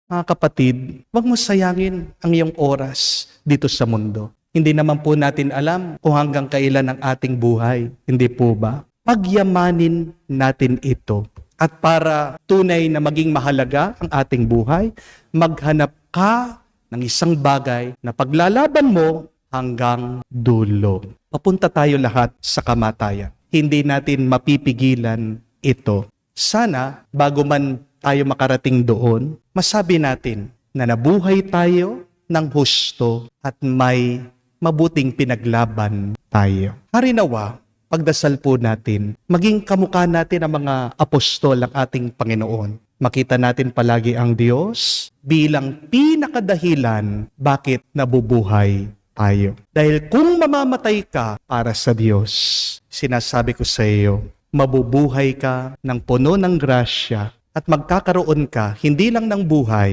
Mga kapatid, huwag mo sayangin ang iyong oras dito sa mundo. Hindi naman po natin alam kung hanggang kailan ang ating buhay. Hindi po ba? Pagyamanin natin ito. At para tunay na maging mahalaga ang ating buhay, maghanap ka ng isang bagay na paglalaban mo hanggang dulo. Papunta tayo lahat sa kamatayan. Hindi natin mapipigilan ito. Sana, bago man tayo makarating doon, masabi natin na nabuhay tayo ng husto at may mabuting pinaglaban tayo. Harinawa, pagdasal po natin, maging kamukha natin ang mga apostol ng ating Panginoon. Makita natin palagi ang Diyos bilang pinakadahilan bakit nabubuhay tayo. Dahil kung mamamatay ka para sa Diyos, sinasabi ko sa iyo, mabubuhay ka ng puno ng grasya at magkakaroon ka hindi lang ng buhay,